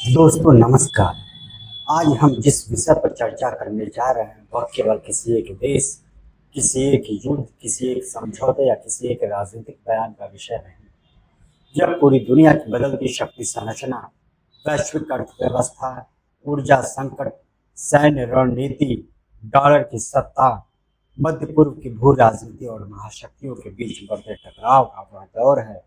दोस्तों नमस्कार। आज हम जिस विषय पर चर्चा करने जा रहे हैं वह केवल किसी एक देश, किसी एक युद्ध, किसी एक समझौते या किसी एक राजनीतिक बयान का विषय नहीं। यह पूरी दुनिया की बदलती शक्ति संरचना, वैश्विक अर्थव्यवस्था, ऊर्जा संकट, सैन्य रणनीति, डॉलर की सत्ता, मध्य पूर्व की भू राजनीति और महाशक्तियों के बीच बढ़ते टकराव का वह दौर है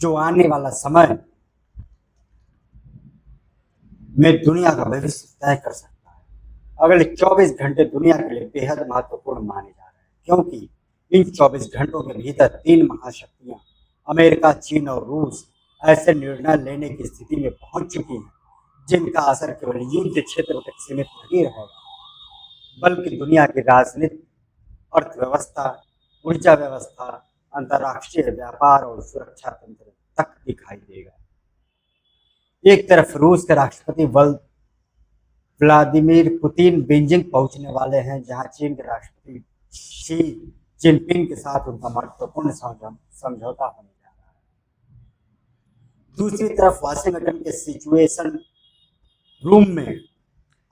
जो आने वाला समय में दुनिया का भविष्य तय कर सकता है। अगले 24 घंटे दुनिया के लिए बेहद महत्वपूर्ण माने जा रहे हैं क्योंकि इन 24 घंटों के भीतर तीन महाशक्तियां अमेरिका, चीन और रूस ऐसे निर्णय लेने की स्थिति में पहुंच चुकी हैं जिनका असर केवल युद्ध क्षेत्र तक सीमित नहीं रहेगा बल्कि दुनिया की राजनीति, अर्थव्यवस्था, ऊर्जा व्यवस्था, अंतर्राष्ट्रीय व्यापार और सुरक्षा तंत्र तक दिखाई देगा। एक तरफ रूस के राष्ट्रपति व्लादिमीर पुतिन बीजिंग पहुंचने वाले हैं, जहां चीन के राष्ट्रपति शी जिनपिंग के साथ उनका महत्वपूर्ण समझौता होने जा रहा है। दूसरी तरफ वाशिंगटन के सिचुएशन रूम में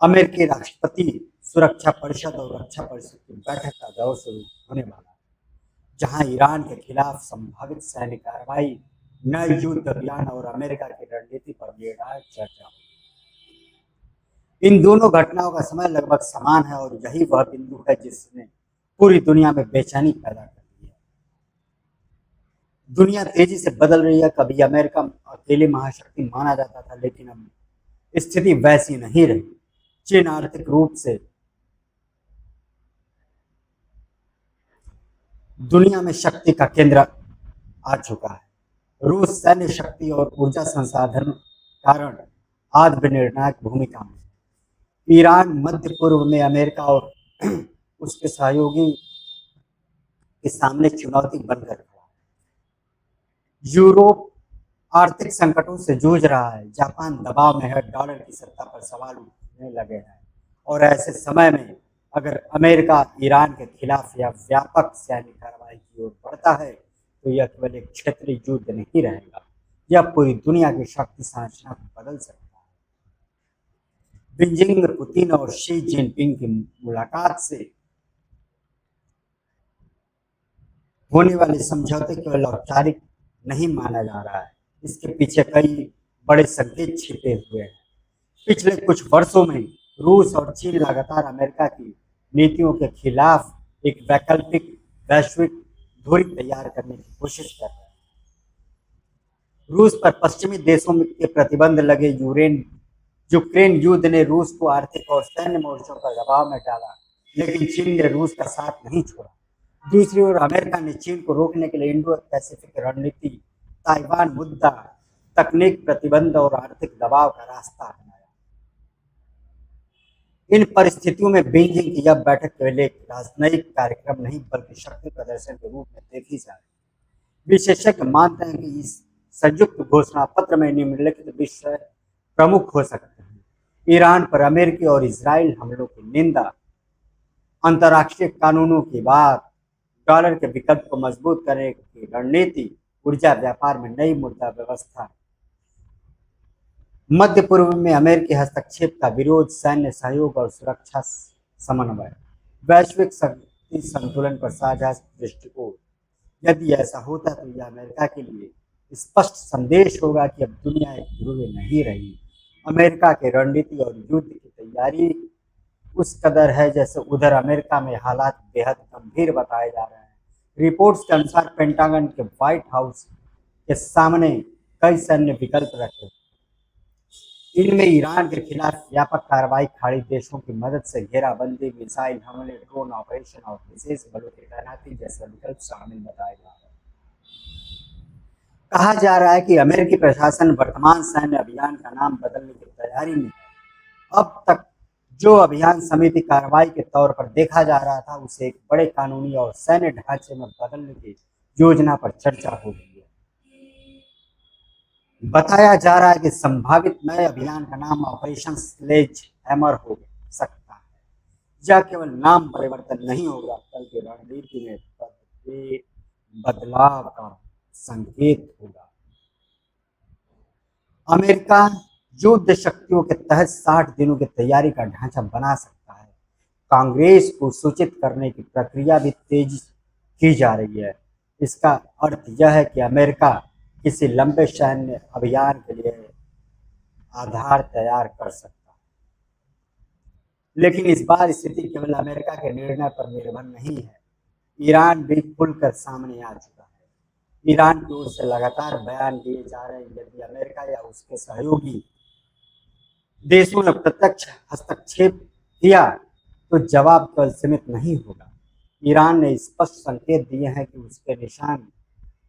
अमेरिकी राष्ट्रपति, सुरक्षा परिषद और रक्षा परिषद की बैठक का दौर शुरू होने वाला है, जहां ईरान के खिलाफ संभावित सैन्य कार्रवाई, नए युद्ध अभियान और अमेरिका की रणनीति पर निर्णायक चर्चा हुई। इन दोनों घटनाओं का समय लगभग समान है और यही वह बिंदु है जिसने पूरी दुनिया में बेचैनी पैदा कर दी है। दुनिया तेजी से बदल रही है। कभी अमेरिका अकेली महाशक्ति माना जाता था, लेकिन अब स्थिति वैसी नहीं रही। चीन आर्थिक रूप से दुनिया में शक्ति का केंद्र आ चुका है। रूस सैन्य शक्ति और ऊर्जा संसाधन कारण आज भी निर्णायक भूमिका में। ईरान मध्य पूर्व में अमेरिका और उसके सहयोगी के सामने चुनौती बनकर खड़ा है। यूरोप आर्थिक संकटों से जूझ रहा है। जापान दबाव में है, डॉलर की सत्ता पर सवाल उठने लगे हैं और ऐसे समय में अगर अमेरिका ईरान के खिलाफ या व्यापक सैन्य कार्रवाई की ओर बढ़ता है तो यह केवल एक क्षेत्रीय युद्ध नहीं रहेगा, यह पूरी दुनिया की शक्ति संरचना को बदल सकता है। बीजिंग में पुतिन और शी जिनपिंग की मुलाकात से होने वाले समझौते केवल औपचारिक नहीं माना जा रहा है, इसके पीछे कई बड़े संकेत छिपे हुए हैं। पिछले कुछ वर्षों में रूस और चीन लगातार अमेरिका की नीतियों के खिलाफ एक वैकल्पिक वैश्विक धुरी तैयार करने की कोशिश कर रहे हैं। रूस पर पश्चिमी देशों के प्रतिबंध लगे। यूक्रेन युद्ध ने रूस को आर्थिक और सैन्य मोर्चों पर दबाव में डाला, लेकिन चीन ने रूस का साथ नहीं छोड़ा। दूसरी ओर अमेरिका ने चीन को रोकने के लिए इंडो पैसिफिक रणनीति, ताइवान मुद्दा, तकनीक प्रतिबंध और आर्थिक दबाव का रास्ता अपनाया। इन परिस्थितियों में बीजिंग की यह बैठक केवल एक राजनयिक कार्यक्रम नहीं बल्कि शक्ति प्रदर्शन के रूप में देखी जा रही। विशेषज्ञ मानते हैं कि इस संयुक्त घोषणा पत्र में निम्नलिखित विषय प्रमुख हो सकते हैं: ईरान पर अमेरिकी और इजराइल हमलों की निंदा, अंतर्राष्ट्रीय कानूनों की बात, डॉलर के विकल्प को मजबूत करने की रणनीति, ऊर्जा व्यापार में नई मुद्रा व्यवस्था, मध्य पूर्व में अमेरिकी हस्तक्षेप का विरोध, सैन्य सहयोग और सुरक्षा समन्वय, वैश्विक शक्ति संतुलन पर साझा दृष्टिकोण। यदि ऐसा होता तो यह अमेरिका के लिए स्पष्ट संदेश होगा कि अब दुनिया एक ध्रुव नहीं रही। अमेरिका की रणनीति और युद्ध की तैयारी उस कदर है जैसे उधर अमेरिका में हालात बेहद गंभीर बताए जा रहे हैं। रिपोर्ट्स के अनुसार पेंटागन के व्हाइट हाउस के सामने कई सैन्य विकल्प रखे। इनमें ईरान के खिलाफ व्यापक कार्रवाई, खाड़ी देशों की मदद से घेराबंदी, मिसाइल हमले, ड्रोन ऑपरेशन और विशेष बलों की तैनाती जैसे विकल्प शामिल बताए जा रहे हैं। कहा जा रहा है कि अमेरिकी प्रशासन वर्तमान सैन्य अभियान का नाम बदलने की तैयारी में। अब तक जो अभियान समिति कार्रवाई के तौर पर देखा जा रहा था उसे एक बड़े कानूनी और सैन्य ढांचे में बदलने की योजना पर चर्चा हो गई है। बताया जा रहा है कि संभावित नए अभियान का नाम ऑपरेशन स्लेज हैमर हो सकता है। यह केवल नाम परिवर्तन नहीं होगा बल्कि रणनीति में बदलाव का संकेत होगा। अमेरिका युद्ध शक्तियों के तहत 60 दिनों की तैयारी का ढांचा बना सकता है। कांग्रेस को सूचित करने की प्रक्रिया भी तेजी की जा रही है। इसका अर्थ यह है कि अमेरिका किसी लंबे सैन्य अभियान के लिए आधार तैयार कर सकता है। लेकिन इस बार स्थिति केवल अमेरिका के निर्णय पर निर्भर नहीं है। ईरान भी खुलकर सामने आ चुका है। ईरान की ओर से लगातार बयान दिए जा रहे हैं। यदि अमेरिका या उसके सहयोगी देशों ने प्रत्यक्ष हस्तक्षेप किया तो जवाब केवल सीमित नहीं होगा। ईरान ने स्पष्ट संकेत दिए हैं कि उसके निशान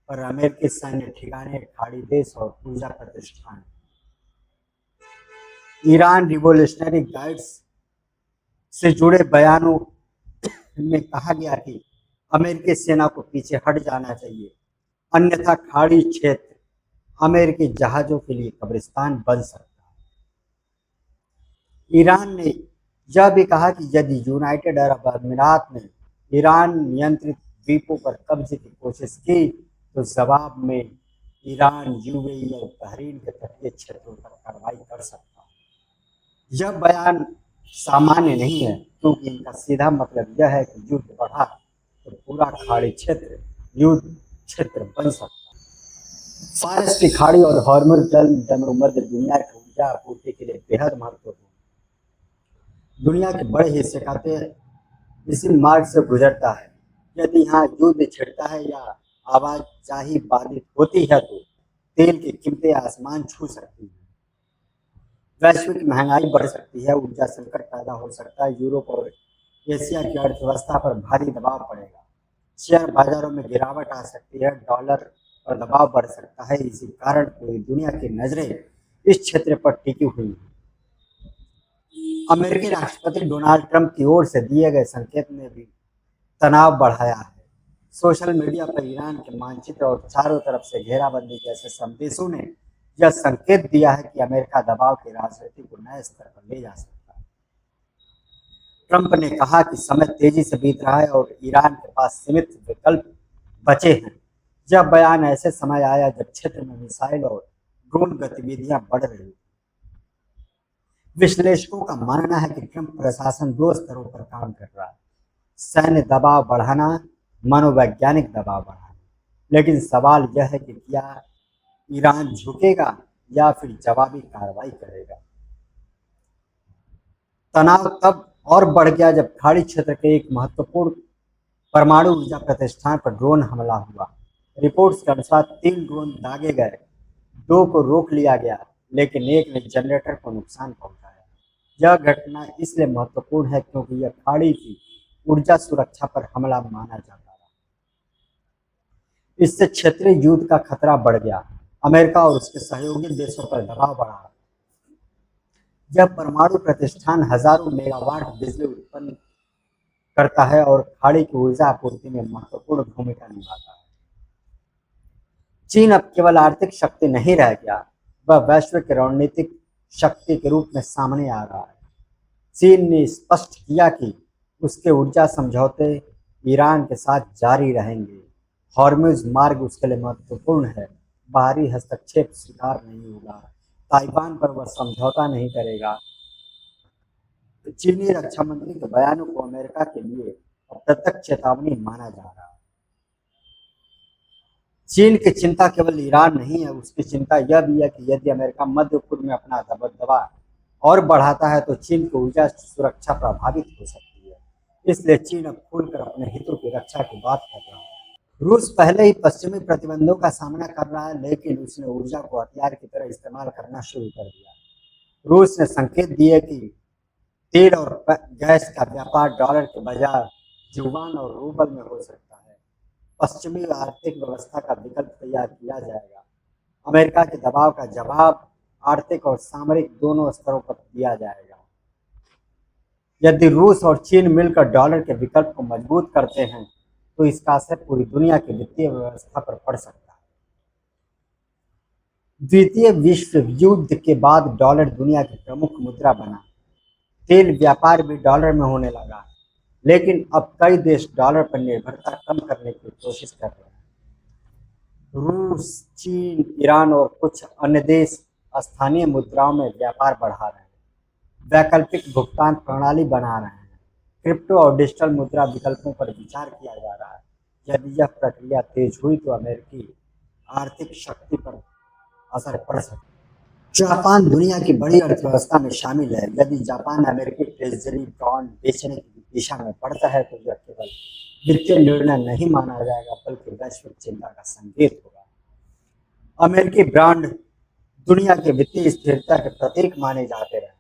पर अमेरिकी सैन्य ठिकाने, खाड़ी देश और ऊर्जा प्रतिष्ठान। ईरान रिवोल्यूशनरी गाइड्स से जुड़े बयानों में कहा गया कि अमेरिकी सेना को पीछे हट जाना चाहिए, अन्यथा खाड़ी क्षेत्र अमेरिकी जहाजों के लिए कब्रिस्तान बन सकता है। ईरान ने यह भी कहा कि यदि यूनाइटेड अरब अमीरात ने ईरान नियंत्रित द्वीपों पर कब्जे की कोशिश की तो जवाब में ईरान यूएई और बहरीन के तटीय क्षेत्रों पर कार्रवाई कर सकता है। यह बयान सामान्य नहीं है, क्योंकि इनका सीधा मतलब यह है कि युद्ध बढ़ा तो पूरा खाड़ी क्षेत्र युद्ध क्षेत्र बन सकता है। फारस की खाड़ी और हॉर्मुज जलमर्द दुनिया की ऊर्जा आपूर्ति के लिए बेहद महत्वपूर्ण। दुनिया के बड़े हिस्से का तेल इसी मार्ग से गुजरता है। यदि यहाँ युद्ध छिड़ता है या आवाजाही बाधित होती है तो तेल की कीमतें आसमान छू सकती हैं। वैश्विक महंगाई बढ़ सकती है, ऊर्जा संकट पैदा हो सकता है, यूरोप और एशिया की अर्थव्यवस्था पर भारी दबाव पड़ेगा, शेयर बाजारों में गिरावट आ सकती है, डॉलर पर दबाव बढ़ सकता है। इसी कारण पूरी दुनिया की नजरें इस क्षेत्र पर टिकी हुई हैं। अमेरिकी राष्ट्रपति डोनाल्ड ट्रंप की ओर से दिए गए संकेत ने भी तनाव बढ़ाया है। सोशल मीडिया पर ईरान के मानचित्र और चारों तरफ से घेराबंदी जैसे संदेशों ने यह संकेत दिया है कि अमेरिका दबाव की राजनीति को नए स्तर पर ले जा सकता है। ट्रंप ने कहा कि समय तेजी से बीत रहा है और ईरान के पास सीमित विकल्प बचे हैं। यह बयान ऐसे समय आया जब क्षेत्र में मिसाइल और ड्रोन गतिविधियां बढ़ रही थी। विश्लेषकों का मानना है कि ट्रंप प्रशासन दो स्तरों पर काम कर रहा है, सैन्य दबाव बढ़ाना, मनोवैज्ञानिक दबाव बढ़ाना। लेकिन सवाल यह है कि क्या ईरान झुकेगा या फिर जवाबी कार्रवाई करेगा। तनाव तब और बढ़ गया जब खाड़ी क्षेत्र के एक महत्वपूर्ण परमाणु ऊर्जा प्रतिष्ठान पर ड्रोन हमला हुआ। रिपोर्ट्स के अनुसार 3 ड्रोन दागे गए, 2 को रोक लिया गया, लेकिन एक ने जनरेटर को नुकसान पहुंचाया। यह घटना इसलिए महत्वपूर्ण है क्योंकि यह खाड़ी की ऊर्जा सुरक्षा पर हमला माना जाता है। इससे क्षेत्रीय युद्ध का खतरा बढ़ गया। अमेरिका और उसके सहयोगी देशों पर दबाव बढ़ा। यह परमाणु प्रतिष्ठान हजारों मेगावाट बिजली उत्पन्न करता है और खाड़ी की ऊर्जा आपूर्ति में महत्वपूर्ण भूमिका निभाता है। चीन अब केवल आर्थिक शक्ति नहीं रह गया, वह वैश्विक रणनीतिक शक्ति के रूप में सामने आ रहा है। चीन ने स्पष्ट किया कि उसके ऊर्जा समझौते ईरान के साथ जारी रहेंगे। हॉर्मुज मार्ग उसके लिए महत्वपूर्ण है, बाहरी हस्तक्षेप स्वीकार नहीं होगा। ताइवान पर वह समझौता नहीं करेगा। चीनी रक्षा मंत्री के बयानों को अमेरिका के लिए अप्रत्यक्ष चेतावनी माना जा रहा है। चीन की चिंता केवल ईरान नहीं है, उसकी चिंता यह भी है कि यदि अमेरिका मध्य पूर्व में अपना दबदबा और बढ़ाता है तो चीन की ऊर्जा सुरक्षा प्रभावित हो सकती है। इसलिए चीन अब खुलकर अपने हितों की रक्षा की बात कर रहा है। रूस पहले ही पश्चिमी प्रतिबंधों का सामना कर रहा है, लेकिन उसने ऊर्जा को हथियार की तरह इस्तेमाल करना शुरू कर दिया। रूस ने संकेत दिए कि तेल और गैस का व्यापार डॉलर के बजाय युआन और रूबल में हो सकता है। पश्चिमी आर्थिक व्यवस्था का विकल्प तैयार किया जाएगा। अमेरिका के दबाव का जवाब आर्थिक और सामरिक दोनों स्तरों पर दिया जाएगा। यदि रूस और चीन मिलकर डॉलर के विकल्प को मजबूत करते हैं तो इसका असर पूरी दुनिया की वित्तीय व्यवस्था पर पड़ सकता है। द्वितीय विश्व युद्ध के बाद डॉलर दुनिया की प्रमुख मुद्रा बना। तेल व्यापार भी डॉलर में होने लगा, लेकिन अब कई देश डॉलर पर निर्भरता कम करने की कोशिश कर रहे हैं। रूस, चीन, ईरान और कुछ अन्य देश स्थानीय मुद्राओं में व्यापार बढ़ा रहे हैं, वैकल्पिक भुगतान प्रणाली बना रहे हैं, क्रिप्टो और डिजिटल मुद्रा विकल्पों पर विचार किया जा रहा है। यदि यह प्रक्रिया तेज हुई तो अमेरिकी आर्थिक शक्ति पर असर पड़ सकता है। जापान दुनिया की बड़ी अर्थव्यवस्था में शामिल है। यदि जापान अमेरिकी ट्रेजरी बॉन्ड बेचने की दिशा में बढ़ता है तो यह केवल वित्तीय निर्णय नहीं माना जाएगा बल्कि वैश्विक चिंता का संकेत होगा। अमेरिकी ब्रांड दुनिया के वित्तीय स्थिरता के प्रतीक माने जाते रहे,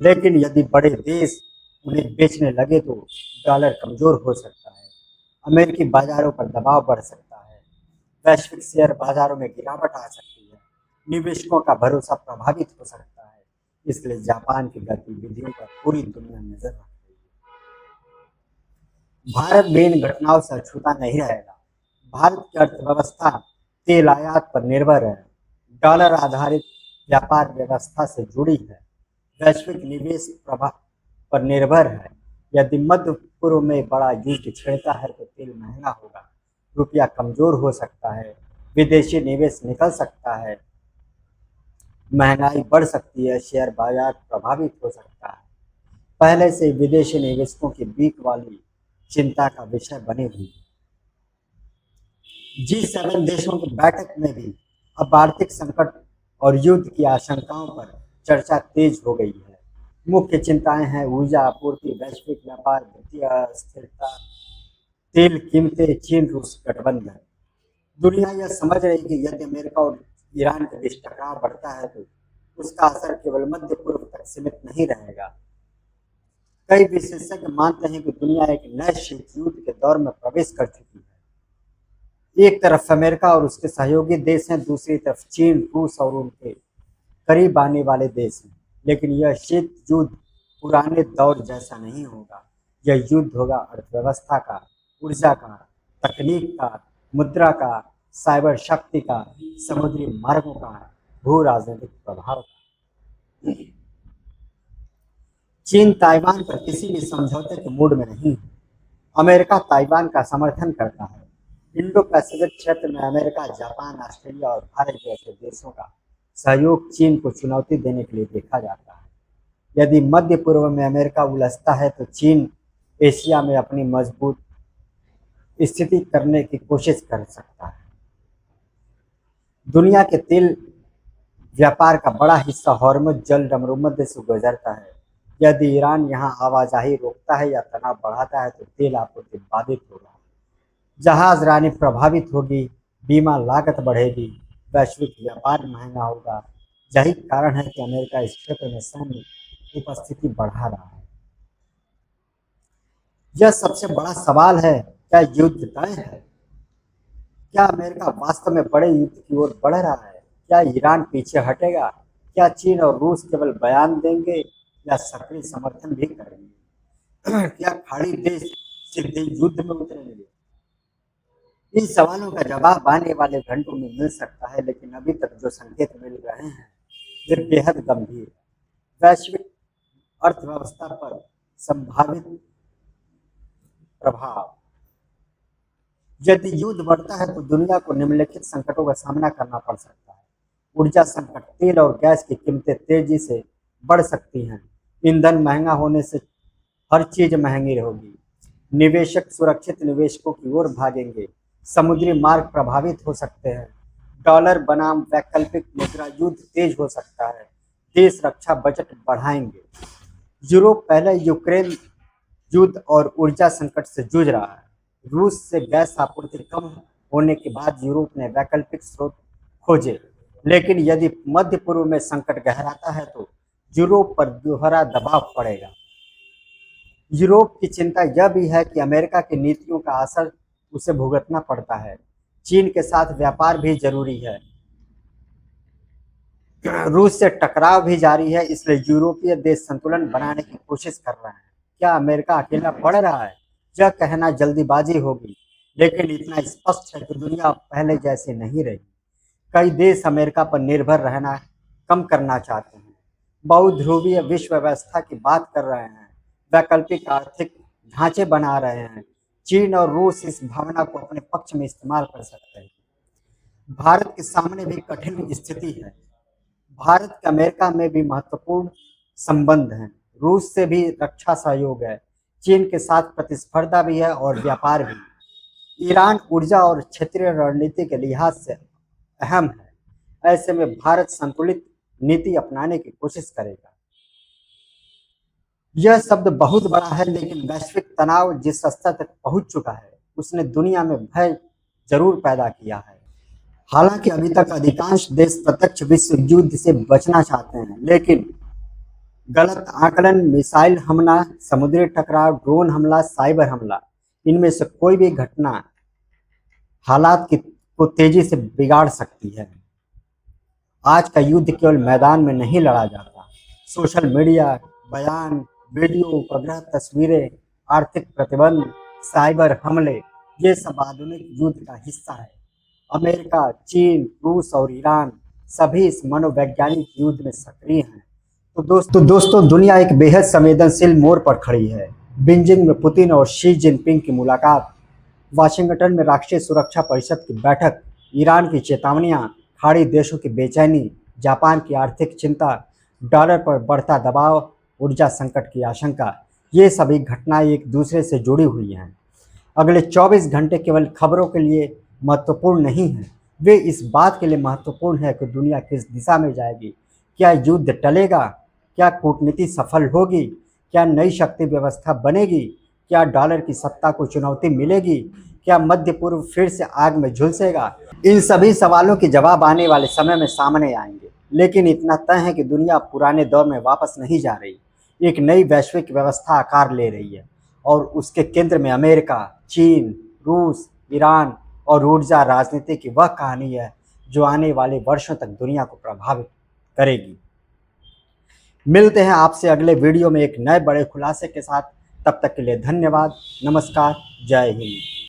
लेकिन यदि बड़े देश उन्हें बेचने लगे तो डॉलर कमजोर हो सकता है, अमेरिकी बाजारों पर दबाव बढ़ सकता है, वैश्विक शेयर बाजारों में गिरावट आ सकती है, निवेशकों का भरोसा प्रभावित हो सकता है। इसलिए जापान की गतिविधियों पर पूरी दुनिया नजर रख रही है। भारत भी इन घटनाओं से अछूता नहीं रहेगा। भारत की अर्थव्यवस्था तेल आयात पर निर्भर है, डॉलर आधारित व्यापार व्यवस्था से जुड़ी है, वैश्विक निवेश प्रभाव पर निर्भर है। यदि मध्य पूर्व में बड़ा युद्ध छिड़ता है तो तेल महंगा होगा, रुपया कमजोर हो सकता है, विदेशी निवेश निकल सकता है, महंगाई बढ़ सकती है, शेयर बाजार प्रभावित हो सकता है। पहले से विदेशी निवेशकों की बीक वाली चिंता का विषय बने हुई। G7 देशों की बैठक में भी अब आर्थिक संकट और युद्ध की आशंकाओं पर चर्चा तेज हो गई है। मुख्य चिंताएं हैं ऊर्जा आपूर्ति, वैश्विक व्यापार, वित्तीय अस्थिरता, तेल कीमतें, चीन रूस गठबंधन। दुनिया यह समझ रही है कि यदि अमेरिका और ईरान के बीच टकराव बढ़ता है तो उसका असर केवल मध्य पूर्व तक सीमित नहीं रहेगा। कई विशेषज्ञ मानते हैं कि दुनिया एक नए शीत युद्ध के दौर में प्रवेश कर चुकी है। एक तरफ अमेरिका और उसके सहयोगी देश हैं, दूसरी तरफ चीन, रूस और उनके करीब आने वाले देश हैं। लेकिन यह शीत युद्ध पुराने दौर जैसा नहीं होगा। यह युद्ध होगा अर्थव्यवस्था का, ऊर्जा का, तकनीक का, मुद्रा का, साइबर शक्ति का, समुद्री मार्गों का, भू राजनीतिक प्रभाव का। चीन ताइवान पर किसी भी समझौते के मूड में नहीं है। अमेरिका ताइवान का समर्थन करता है। इंडो पैसिफिक क्षेत्र में अमेरिका, जापान, ऑस्ट्रेलिया और भारत जैसे देशों का सहयोग चीन को चुनौती देने के लिए देखा जाता है। यदि मध्य पूर्व में अमेरिका उलझता है तो चीन एशिया में अपनी मजबूत स्थिति करने की कोशिश कर सकता है। दुनिया के तेल व्यापार का बड़ा हिस्सा हॉर्मुज जल भूमध्य से गुजरता है। यदि ईरान यहां आवाजाही रोकता है या तनाव बढ़ाता है तो तेल आपूर्ति बाधित होगा, जहाज रानी प्रभावित होगी, बीमा लागत बढ़ेगी, वैश्विक व्यापार महंगा होगा। यही कारण है कि अमेरिका इस क्षेत्र में सैन्य उपस्थिति बढ़ा रहा है। यह सबसे बड़ा सवाल है, क्या युद्ध तय है? क्या अमेरिका वास्तव में बड़े युद्ध की ओर बढ़ रहा है? क्या ईरान पीछे हटेगा? क्या चीन और रूस केवल बयान देंगे या सक्रिय समर्थन भी करेंगे? क्या खाड़ी देश सीधे युद्ध में उतरेंगे? इन सवालों का जवाब आने वाले घंटों में मिल सकता है, लेकिन अभी तक जो संकेत मिल रहे हैं वे बेहद गंभीर। वैश्विक अर्थव्यवस्था पर संभावित प्रभाव। यदि युद्ध बढ़ता है तो दुनिया को निम्नलिखित संकटों का सामना करना पड़ सकता है। ऊर्जा संकट, तेल और गैस की कीमतें तेजी से बढ़ सकती हैं। ईंधन महंगा होने से हर चीज महंगी होगी। निवेशक सुरक्षित निवेशकों की ओर भागेंगे। समुद्री मार्ग प्रभावित हो सकते हैं। डॉलर बनाम वैकल्पिक मुद्रा युद्ध तेज हो सकता है। देश रक्षा बजट बढ़ाएंगे। यूरोप पहले यूक्रेन युद्ध और ऊर्जा संकट से जूझ रहा है। रूस से गैस आपूर्ति कम होने के बाद यूरोप ने वैकल्पिक स्रोत खोजे, लेकिन यदि मध्य पूर्व में संकट गहराता है तो यूरोप पर दोहरा दबाव पड़ेगा। यूरोप की चिंता यह भी है कि अमेरिका की नीतियों का असर उसे भुगतना पड़ता है। चीन के साथ व्यापार भी जरूरी है। रूस से टकराव भी जारी है, इसलिए यूरोपीय देश संतुलन बनाने की कोशिश कर रहे हैं। क्या अमेरिका अकेला पड़ रहा है? यह कहना जल्दीबाजी होगी, लेकिन इतना स्पष्ट है कि दुनिया पहले जैसी नहीं रही। कई देश अमेरिका पर निर्भर रहना कम करना चाहते हैं, बहुध्रुवीय विश्व व्यवस्था की बात कर रहे हैं, वैकल्पिक आर्थिक ढांचे बना रहे हैं। चीन और रूस इस भावना को अपने पक्ष में इस्तेमाल कर सकते हैं। भारत के सामने भी कठिन स्थिति है। भारत के अमेरिका में भी महत्वपूर्ण संबंध हैं। रूस से भी रक्षा सहयोग है, चीन के साथ प्रतिस्पर्धा भी है और व्यापार भी। ईरान ऊर्जा और क्षेत्रीय रणनीति के लिहाज से अहम है। ऐसे में भारत संतुलित नीति अपनाने की कोशिश करेगा। यह शब्द बहुत बड़ा है, लेकिन वैश्विक तनाव जिस स्तर तक पहुंच चुका है उसने दुनिया में भय जरूर पैदा किया है। हालांकि अभी तक अधिकांश देश प्रत्यक्ष विश्व युद्ध से बचना चाहते हैं, लेकिन गलत आकलन, मिसाइल हमला, समुद्री टकराव, ड्रोन हमला, साइबर हमला, इनमें से कोई भी घटना हालात को तेजी से बिगाड़ सकती है। आज का युद्ध केवल मैदान में नहीं लड़ा जाता। सोशल मीडिया, बयान, वीडियो, उपग्रह तस्वीरें, आर्थिक प्रतिबंध, साइबर हमले, ये सब आधुनिक युद्ध का हिस्सा है। अमेरिका, चीन, रूस और ईरान सभी इस मनोवैज्ञानिक युद्ध में सक्रिय हैं। तो दोस्तों दुनिया एक बेहद संवेदनशील मोड़ पर खड़ी है। बीजिंग में पुतिन और शी जिनपिंग की मुलाकात, वाशिंगटन में राष्ट्रीय सुरक्षा परिषद की बैठक, ईरान की चेतावनियां, खाड़ी देशों की बेचैनी, जापान की आर्थिक चिंता, डॉलर पर बढ़ता दबाव, ऊर्जा संकट की आशंका, ये सभी घटनाएं एक दूसरे से जुड़ी हुई हैं। अगले 24 घंटे केवल खबरों के लिए महत्वपूर्ण नहीं हैं, वे इस बात के लिए महत्वपूर्ण है कि दुनिया किस दिशा में जाएगी। क्या युद्ध टलेगा? क्या कूटनीति सफल होगी? क्या नई शक्ति व्यवस्था बनेगी? क्या डॉलर की सत्ता को चुनौती मिलेगी? क्या मध्य पूर्व फिर से आग में झुलसेगा? इन सभी सवालों के जवाब आने वाले समय में सामने आएंगे, लेकिन इतना तय है कि दुनिया पुराने दौर में वापस नहीं जा रही। एक नई वैश्विक व्यवस्था आकार ले रही है और उसके केंद्र में अमेरिका, चीन, रूस, ईरान और ऊर्जा राजनीति की वह कहानी है जो आने वाले वर्षों तक दुनिया को प्रभावित करेगी। मिलते हैं आपसे अगले वीडियो में एक नए बड़े खुलासे के साथ। तब तक के लिए धन्यवाद। नमस्कार। जय हिंद।